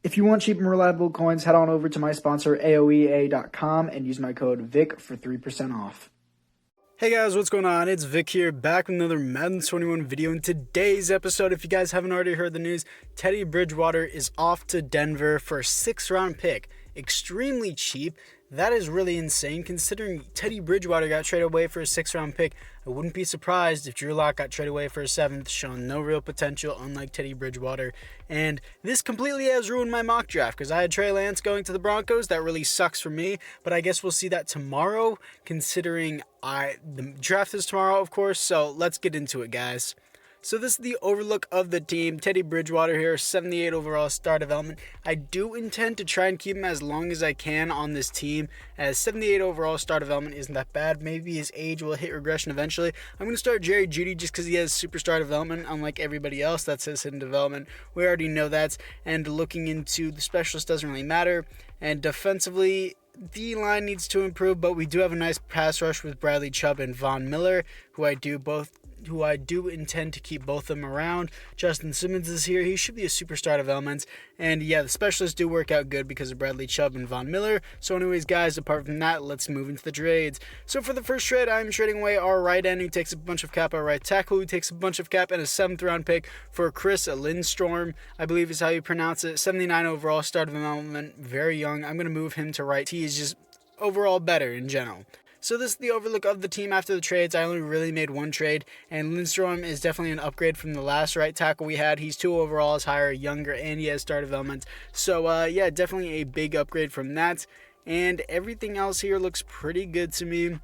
If you want cheap and reliable coins, head on over to my sponsor, AOEA.com, and use my code VIC for 3% off. Hey guys, what's going on? It's Vic here, back with another Madden 21 video. In today's episode, if you guys haven't already heard the news, Teddy Bridgewater is off to Denver for a 6th-round pick. Extremely cheap. That is really insane considering Teddy Bridgewater got traded away for a 6th-round pick. I wouldn't be surprised if Drew Lock got traded away for a 7th, showing no real potential, unlike Teddy Bridgewater. And this completely has ruined my mock draft because I had Trey Lance going to the Broncos. That really sucks for me, but I guess we'll see that tomorrow, considering the draft is tomorrow, of course. So let's get into it, guys. So this is the overlook of the team. Teddy Bridgewater here, 78 overall star development. I do intend to try and keep him as long as I can on this team, as 78 overall star development isn't that bad. Maybe his age will hit regression eventually. I'm going to start Jeudy just because he has superstar development, unlike everybody else. That's his hidden development. We already know that. And looking into the specialist doesn't really matter. And defensively, the line needs to improve, but we do have a nice pass rush with Bradley Chubb and Von Miller, who I do intend to keep both of them around. Justin Simmons is here. He should be a superstar development. And yeah, the specialists do work out good because of Bradley Chubb and Von Miller. So anyways, guys, apart from that, let's move into the trades. So for the first trade, I'm trading away our right end, who takes a bunch of cap, our right tackle, who takes a bunch of cap, and a 7th-round pick for Chris Lindstrom, I believe is how you pronounce it. 79 overall star development, very young. I'm going to move him to right. He is just overall better in general. So this is the overlook of the team after the trades. I only really made one trade, and Lindstrom is definitely an upgrade from the last right tackle we had. He's 2 overalls higher, younger, and he has star development. So yeah, definitely a big upgrade from that. And everything else here looks pretty good to me.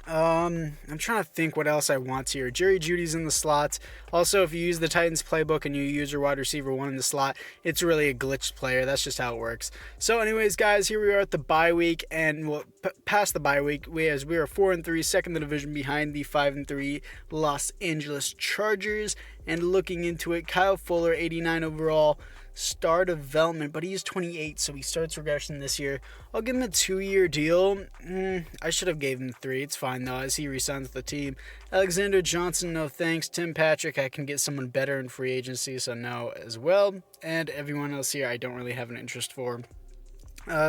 I'm trying to think what else I want here. Jeudy's in the slot. Also, if you use the Titans playbook and you use your wide receiver 1 in the slot, it's really a glitched player. That's just how it works. So anyways, guys, here we are at the bye week, and past the bye week, we are 4-3, second in the division behind the 5-3 Los Angeles Chargers. And looking into it, Kyle Fuller, 89 overall star development, but he's 28, so he starts regression this year. I'll give him a 2-year deal. I should have gave him 3. It's fine though, as he resigns with the team. Alexander Johnson, no thanks. Tim Patrick, I can get someone better in free agency, so no as well. And everyone else here, I don't really have an interest for.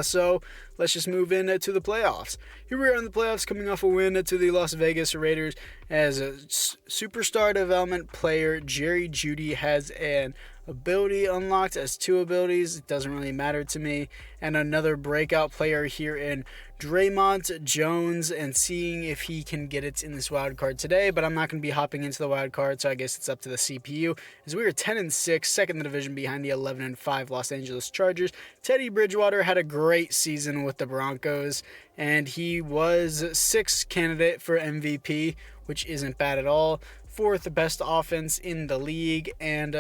So let's just move into the playoffs. Here we are in the playoffs, coming off a win to the Las Vegas Raiders. As a superstar development player, Jeudy has an ability unlocked as 2 abilities. It doesn't really matter to me. And another breakout player here in Draymond Jones, and seeing if he can get it in this wild card today. But I'm not going to be hopping into the wild card, so I guess it's up to the CPU. As we were 10-6, second in the division behind the 11-5 Los Angeles Chargers. Teddy Bridgewater had a great season with the Broncos, and he was 6th candidate for MVP, which isn't bad at all. 4th best offense in the league, and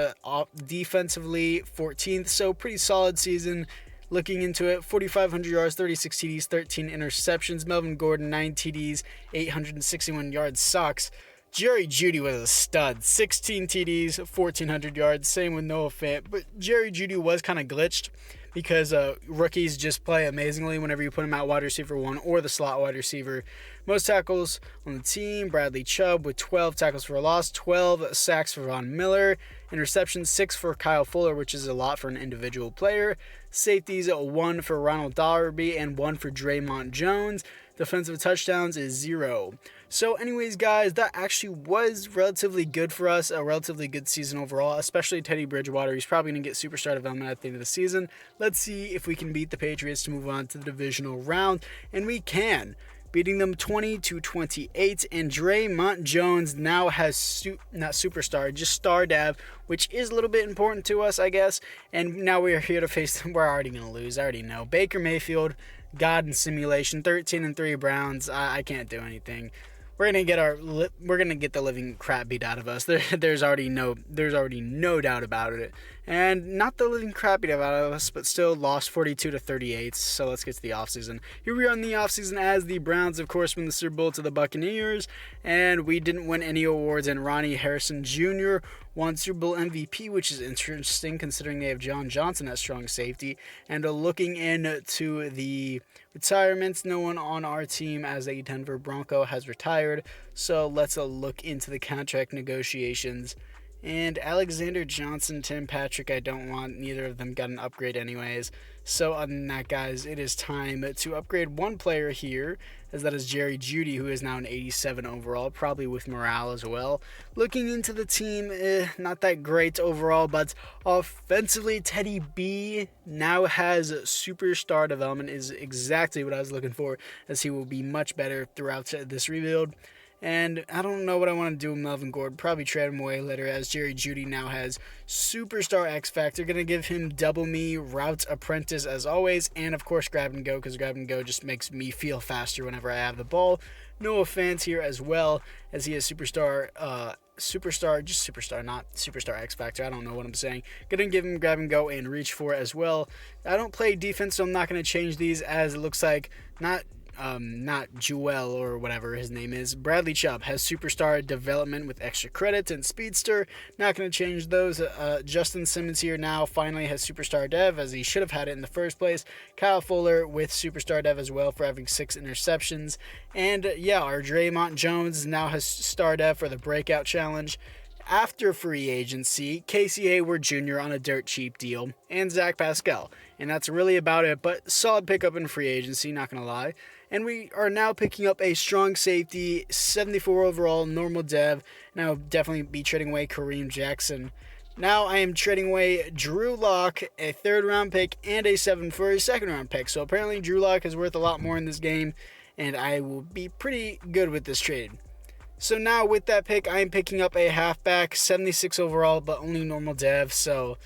defensively 14th, so pretty solid season. Looking into it, 4,500 yards, 36 TDs, 13 interceptions. Melvin Gordon, 9 TDs, 861 yards. Sucks. Jeudy was a stud. 16 TDs, 1,400 yards. Same with Noah Fant. But Jeudy was kind of glitched because rookies just play amazingly whenever you put him at wide receiver 1 or the slot wide receiver. Most tackles on the team, Bradley Chubb with 12 tackles for a loss, 12 sacks for Von Miller, interceptions 6 for Kyle Fuller, which is a lot for an individual player. Safeties 1 for Ronald Darby and 1 for Draymond Jones. Defensive touchdowns is 0. So anyways, guys, that actually was relatively good for us, a relatively good season overall, especially Teddy Bridgewater. He's probably going to get superstar development at the end of the season. Let's see if we can beat the Patriots to move on to the divisional round, and we can. Beating them 20-28, and Draymond Jones now has not superstar, just star dev, which is a little bit important to us, I guess. And now we are here to face them. We're already going to lose. I already know. Baker Mayfield, God in simulation, 13-3 Browns. I can't do anything. We're gonna get the living crap beat out of us. There's already no doubt about it. And not the living crap beat out of us, but still lost 42-38. So let's get to the offseason. Here we are in the offseason as the Browns, of course, win the Super Bowl to the Buccaneers, and we didn't win any awards. And Ronnie Harrison Jr. won Super Bowl MVP, which is interesting considering they have John Johnson at strong safety. And looking into the retirements, no one on our team as a Denver Bronco has retired. So let's look into the contract negotiations. And Alexander Johnson, Tim Patrick, I don't want. Neither of them got an upgrade anyways. So other than that, guys, it is time to upgrade one player here, as that is Jeudy, who is now an 87 overall, probably with morale as well. Looking into the team, not that great overall, but offensively, Teddy B now has superstar development, is exactly what I was looking for, as he will be much better throughout this rebuild. And I don't know what I want to do with Melvin Gordon. Probably trade him away later, as Jeudy now has Superstar X Factor. Going to give him double me, Route Apprentice as always, and of course Grab and Go, because Grab and Go just makes me feel faster whenever I have the ball. Noah Fant here as well, as he has Superstar, not Superstar X Factor. I don't know what I'm saying. Going to give him Grab and Go and Reach for as well. I don't play defense, so I'm not going to change these, as it looks like not Joel or whatever his name is. Bradley Chubb has Superstar Development with extra credits and Speedster. Not going to change those. Justin Simmons here now finally has Superstar Dev, as he should have had it in the first place. Kyle Fuller with Superstar Dev as well for having 6 interceptions. And yeah, our Draymond Jones now has Star Dev for the Breakout Challenge. After free agency, Casey Hayward Jr. on a dirt cheap deal, and Zach Pascal. And that's really about it, but solid pickup in free agency, not going to lie. And we are now picking up a strong safety, 74 overall, normal dev. And I'll definitely be trading away Kareem Jackson. Now I am trading away Drew Lock, a 3rd round pick, and a 7 for a 2nd round pick. So apparently Drew Lock is worth a lot more in this game, and I will be pretty good with this trade. So now with that pick, I am picking up a halfback, 76 overall, but only normal dev. So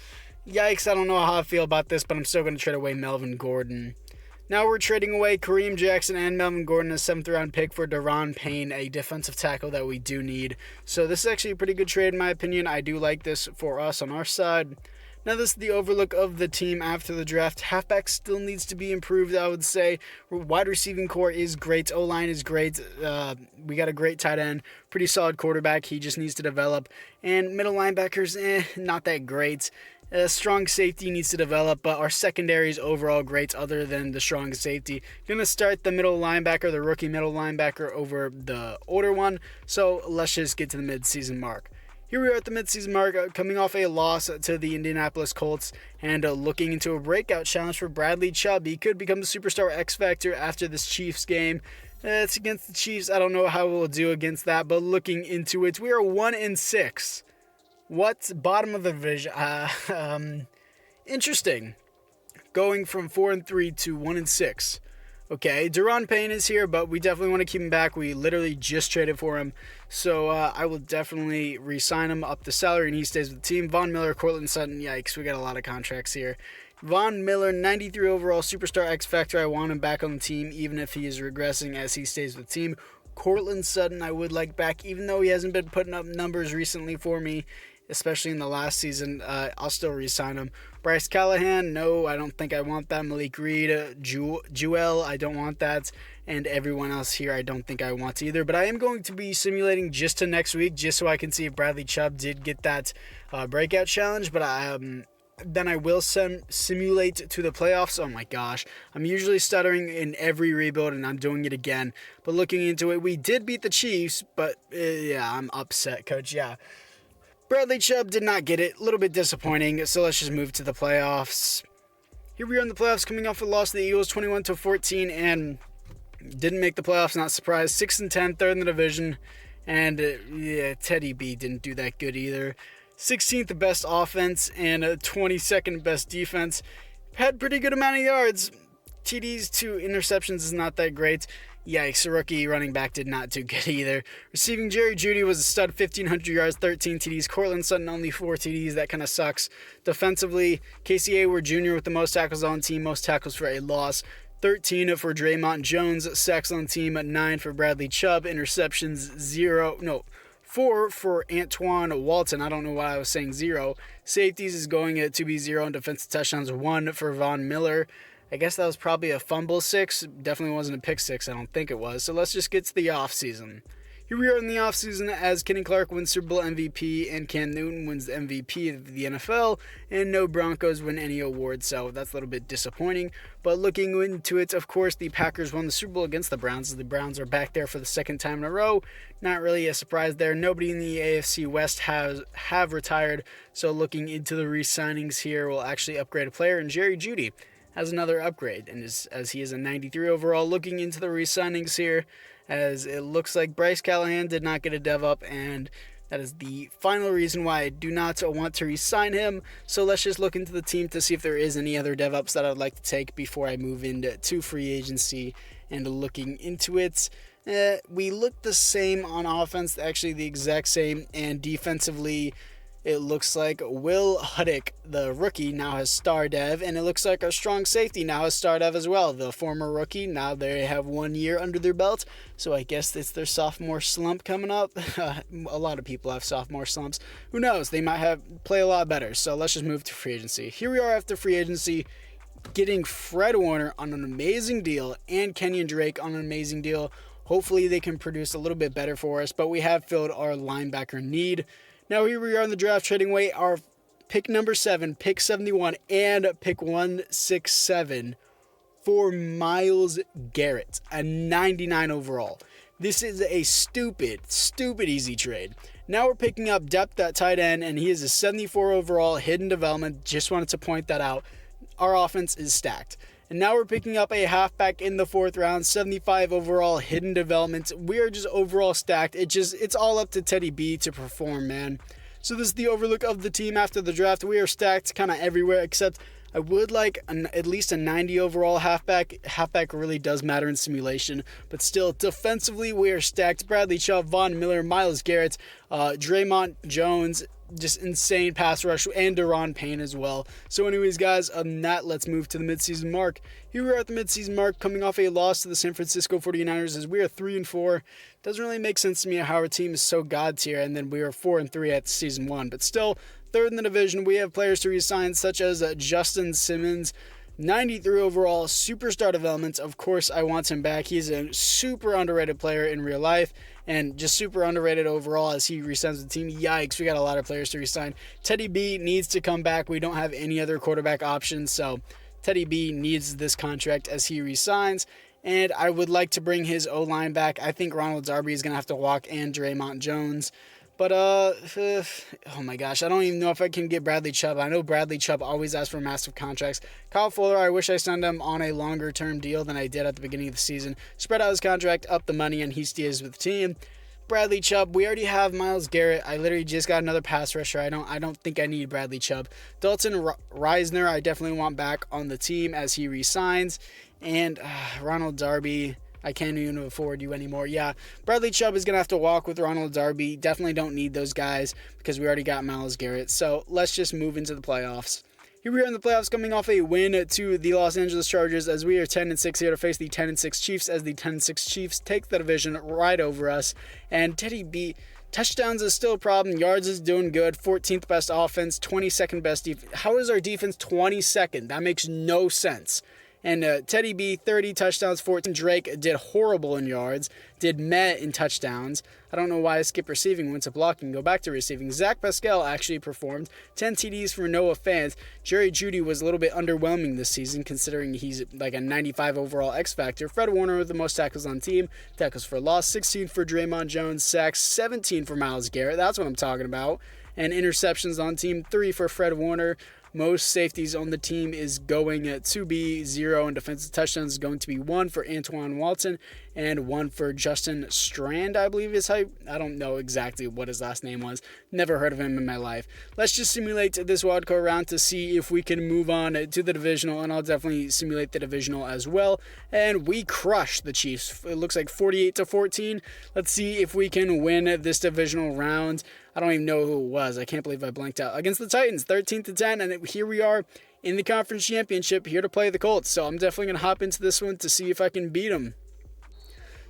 yikes, I don't know how I feel about this, but I'm still going to trade away Melvin Gordon. Now we're trading away Kareem Jackson and Melvin Gordon, a 7th round pick, for Daron Payne, a defensive tackle that we do need. So this is actually a pretty good trade in my opinion. I do like this for us on our side. Now this is the overlook of the team after the draft. Halfback still needs to be improved, I would say. Wide receiving core is great. O-line is great. We got a great tight end. Pretty solid quarterback. He just needs to develop. And middle linebackers, not that great. Strong safety needs to develop, but our secondary is overall great other than the strong safety. Going to start the middle linebacker, the rookie middle linebacker, over the older one. So let's just get to the mid-season mark. Here we are at the midseason mark, coming off a loss to the Indianapolis Colts, and looking into a breakout challenge for Bradley Chubb. He could become the Superstar X Factor after this Chiefs game. It's against the Chiefs. I don't know how we'll do against that, but looking into it, we are 1-6. What? Bottom of the division. Interesting. Going from 4-3 to 1-6. Okay, Daron Payne is here, but we definitely want to keep him back. We literally just traded for him. So I will definitely re-sign him up the salary, and he stays with the team. Von Miller, Cortland Sutton, yikes, we got a lot of contracts here. Von Miller, 93 overall, Superstar X Factor. I want him back on the team, even if he is regressing as he stays with the team. Cortland Sutton, I would like back, even though he hasn't been putting up numbers recently for me, especially in the last season. I'll still re-sign him. Bryce Callahan, no, I don't think I want that. Malik Reed, Joel, I don't want that. And everyone else here, I don't think I want either. But I am going to be simulating just to next week, just so I can see if Bradley Chubb did get that breakout challenge. But then I will simulate to the playoffs. Oh my gosh, I'm usually stuttering in every rebuild, and I'm doing it again. But looking into it, we did beat the Chiefs, but yeah, I'm upset, coach, yeah. Bradley Chubb did not get it. A little bit disappointing, so let's just move to the playoffs. Here we are in the playoffs, coming off a loss to the Eagles 21-14, and didn't make the playoffs, not surprised. 6-10, 3rd in the division, and yeah, Teddy B didn't do that good either. 16th best offense and 22nd best defense. Had pretty good amount of yards. TDs to interceptions is not that great. Yikes, a rookie running back did not do good either. Receiving, Jeudy was a stud, 1,500 yards, 13 TDs. Cortland Sutton, only 4 TDs. That kind of sucks. Defensively, Casey Hayward Jr. with the most tackles on team, most tackles for a loss. 13 for Draymond Jones, sacks on team, 9 for Bradley Chubb, interceptions 4 for Antwuan Walton. I don't know why I was saying 0. Safeties is going to be 0, and defensive touchdowns 1 for Von Miller. I guess that was probably a fumble 6. Definitely wasn't a pick 6. I don't think it was. So let's just get to the offseason. Here we are in the offseason as Kenny Clark wins Super Bowl MVP and Cam Newton wins the MVP of the NFL, and no Broncos win any awards, so that's a little bit disappointing. But looking into it, of course, the Packers won the Super Bowl against the Browns, as the Browns are back there for the second time in a row. Not really a surprise there. Nobody in the AFC West have retired, so looking into the re-signings here, we'll actually upgrade a player, and Jeudy has another upgrade, and as he is a 93 overall. Looking into the re-signings here, as it looks like Bryce Callahan did not get a dev up, and that is the final reason why I do not want to re-sign him. So let's just look into the team to see if there is any other dev ups that I'd like to take before I move into free agency and looking into it. We look the same on offense, actually the exact same, and defensively it looks like Will Huddick, the rookie, now has star dev, and it looks like our strong safety now has star dev as well. The former rookie, now they have 1 year under their belt, so I guess it's their sophomore slump coming up. A lot of people have sophomore slumps. Who knows? They might play a lot better, so let's just move to free agency. Here we are after free agency, getting Fred Warner on an amazing deal and Kenyon Drake on an amazing deal. Hopefully they can produce a little bit better for us, but we have filled our linebacker need. Now here we are in the draft trading away our pick number 7, pick 71, and pick 167 for Myles Garrett, a 99 overall. This is a stupid easy trade. Now we're picking up depth at tight end, and he is a 74 overall, hidden development. Just wanted to point that out. Our offense is stacked. And now we're picking up a halfback in the 4th round, 75 overall, hidden development. We are just overall stacked. It's all up to Teddy B to perform, man. So this is the overlook of the team after the draft. We are stacked kind of everywhere, except I would like at least a 90 overall halfback. Halfback really does matter in simulation, but still, defensively, we are stacked. Bradley Chubb, Von Miller, Myles Garrett, Draymond Jones, just insane pass rush, and Daron Payne as well. So anyways, guys, other than that, let's move to the midseason mark. Here we are at the midseason mark, coming off a loss to the San Francisco 49ers, as we are 3-4. Doesn't really make sense to me how our team is so god tier, and then we are 4-3 at season 1. But still, 3rd in the division. We have players to re-sign, such as Justin Simmons, 93 overall, superstar development. Of course, I want him back. He's a super underrated player in real life, and just super underrated overall as he resigns with the team. Yikes, we got a lot of players to resign. Teddy B needs to come back. We don't have any other quarterback options, so Teddy B needs this contract as he resigns. And I would like to bring his O-line back. I think Ronald Darby is going to have to walk, and Draymond Jones. But, oh my gosh, I don't even know if I can get Bradley Chubb. I know Bradley Chubb always asks for massive contracts. Kyle Fuller, I wish I signed him on a longer-term deal than I did at the beginning of the season. Spread out his contract, up the money, and he stays with the team. Bradley Chubb, we already have Myles Garrett. I literally just got another pass rusher. I don't think I need Bradley Chubb. Dalton Reisner, I definitely want back on the team as he resigns. And Ronald Darby, I can't even afford you anymore. Yeah, Bradley Chubb is going to have to walk with Ronald Darby. Definitely don't need those guys because we already got Myles Garrett. So let's just move into the playoffs. Here we are in the playoffs, coming off a win to the Los Angeles Chargers, as we are 10-6 here to face the 10-6 Chiefs, as the 10-6 Chiefs take the division right over us. And Teddy B, touchdowns is still a problem. Yards is doing good. 14th best offense, 22nd best defense. How is our defense 22nd? That makes no sense. And Teddy B, 30 touchdowns, 14. Drake did horrible in yards, did meh in touchdowns. I don't know why I skipped receiving, went to blocking, go back to receiving. Zach Pascal actually performed. 10 TDs for Noah Fant. Jeudy was a little bit underwhelming this season, considering he's like a 95 overall X Factor. Fred Warner with the most tackles on team. Tackles for loss, 16 for Draymond Jones. Sacks, 17 for Myles Garrett. That's what I'm talking about. And interceptions on team, 3 for Fred Warner. Most safeties on the team is going to be 0, and defensive touchdowns is going to be 1 for Antwuan Walton and 1 for Justin Strand, I believe is how. I don't know exactly what his last name was. Never heard of him in my life. Let's just simulate this wildcard round to see if we can move on to the divisional, and I'll definitely simulate the divisional as well. And we crushed the Chiefs. It looks like 48-14. Let's see if we can win this divisional round. I don't even know who it was. I can't believe I blanked out. Against the Titans, 13-10, and here we are in the conference championship, here to play the Colts. So I'm definitely going to hop into this one to see if I can beat them.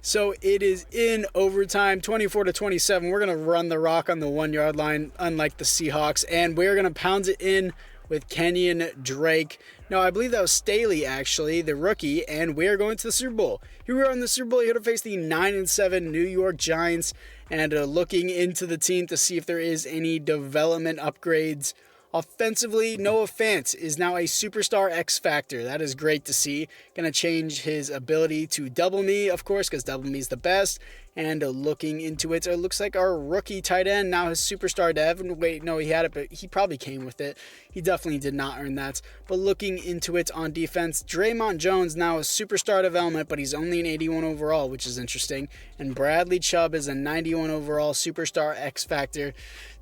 So it is in overtime, 24-27. We're going to run the rock on the 1 yard line, unlike the Seahawks, and we're going to pound it in with Kenyon Drake. No, I believe that was Staley, actually, the rookie, and we are going to the Super Bowl. Here we are in the Super Bowl, here to face the 9-7 New York Giants, and looking into the team to see if there is any development upgrades. Offensively, Noah Fant is now a superstar X Factor. That is great to see. Going to change his ability to double me, of course, because double me is the best. And looking into it, it looks like our rookie tight end now has superstar dev. Wait, no, he had it, but he probably came with it. He definitely did not earn that. But looking into it on defense, Draymond Jones now is superstar development, but he's only an 81 overall, which is interesting. And Bradley Chubb is a 91 overall superstar X Factor.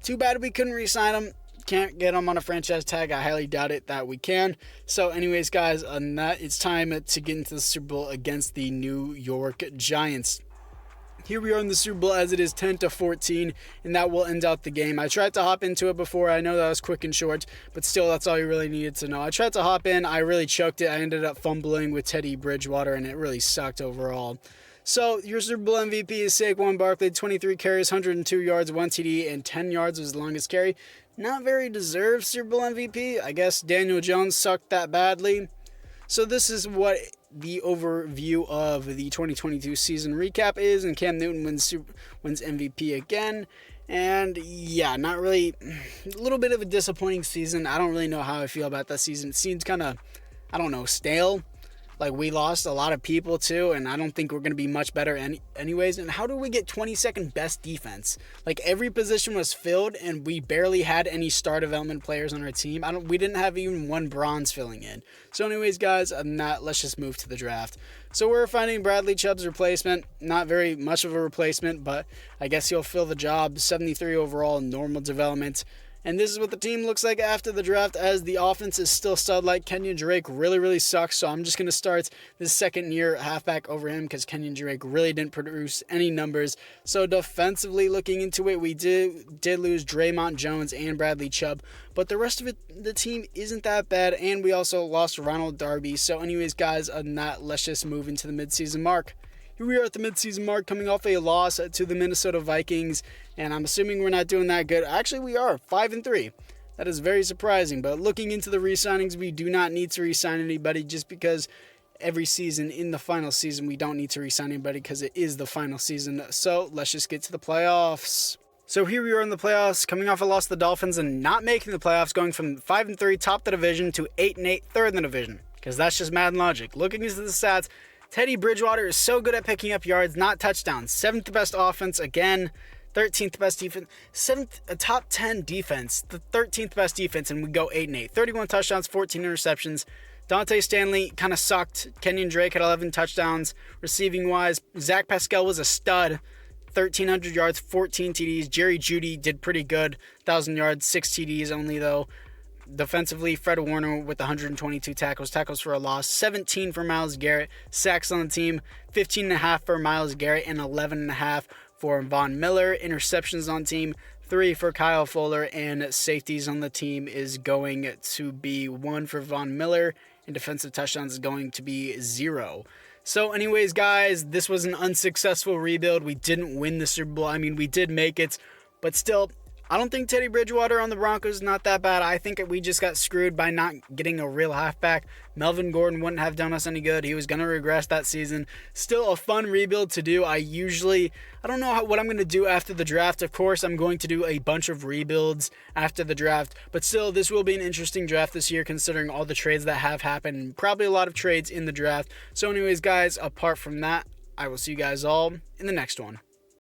Too bad we couldn't re-sign him. Can't get him on a franchise tag. I highly doubt it that we can. So anyways, guys, on that, it's time to get into the Super Bowl against the New York Giants. Here we are in the Super Bowl as it is 10-14, and that will end out the game. I tried to hop into it before. I know that was quick and short, but still, that's all you really needed to know. I tried to hop in. I really choked it. I ended up fumbling with Teddy Bridgewater, and it really sucked overall. So, your Super Bowl MVP is Saquon Barkley, 23 carries, 102 yards, 1 TD, and 10 yards was the longest carry. Not very deserved Super Bowl MVP. I guess Daniel Jones sucked that badly. So this is what the overview of the 2022 season recap is, and Cam Newton wins MVP again. And yeah, not really, a little bit of a disappointing season. I don't really know how I feel about that season. It seems kind of, I don't know, stale. Like, we lost a lot of people, too, and I don't think we're going to be much better anyways. And how do we get 22nd best defense? Like, every position was filled, and we barely had any star development players on our team. We didn't have even one bronze filling in. So anyways, guys, let's just move to the draft. So we're finding Bradley Chubb's replacement. Not very much of a replacement, but I guess he'll fill the job. 73 overall, normal development. And this is what the team looks like after the draft, as the offense is still stud-like. Kenyon Drake really sucks, so I'm just going to start this second-year halfback over him because Kenyon Drake really didn't produce any numbers. So defensively, looking into it, we did lose Draymond Jones and Bradley Chubb, but the rest of the team isn't that bad, and we also lost Ronald Darby. So anyways, guys, let's just move into the midseason mark. Here we are at the midseason mark, coming off a loss to the Minnesota Vikings, and I'm assuming we're not doing that good. Actually, we are 5-3. That is very surprising, but looking into the re-signings, we do not need to re-sign anybody just because every season in the final season, we don't need to re-sign anybody because it is the final season. So let's just get to the playoffs. So here we are in the playoffs, coming off a loss to the Dolphins and not making the playoffs, going from 5-3, top the division, to 8-8, third in the division, because that's just Madden logic. Looking into the stats, Teddy Bridgewater is so good at picking up yards, not touchdowns. 7th best offense again, 13th best defense, top 10 defense, the 13th best defense, and we go 8-8. 31 touchdowns, 14 interceptions. Donte Stanley kind of sucked. Kenyon Drake had 11 touchdowns. Receiving wise, Zach Pascal was a stud. 1,300 yards, 14 TDs. Jeudy did pretty good. 1,000 yards, 6 TDs only though. Defensively, Fred Warner with 122 tackles for a loss, 17 for Myles Garrett, sacks on the team, 15.5 for Myles Garrett, and 11.5 for Von Miller. Interceptions on team, 3 for Kyle Fuller, and safeties on the team is going to be 1 for Von Miller, and defensive touchdowns is going to be 0. So anyways, guys, this was an unsuccessful rebuild. We didn't win the Super Bowl. I mean, we did make it, but still, I don't think Teddy Bridgewater on the Broncos is not that bad. I think we just got screwed by not getting a real halfback. Melvin Gordon wouldn't have done us any good. He was going to regress that season. Still a fun rebuild to do. I don't know what I'm going to do after the draft. Of course, I'm going to do a bunch of rebuilds after the draft. But still, this will be an interesting draft this year considering all the trades that have happened. Probably a lot of trades in the draft. So anyways, guys, apart from that, I will see you guys all in the next one.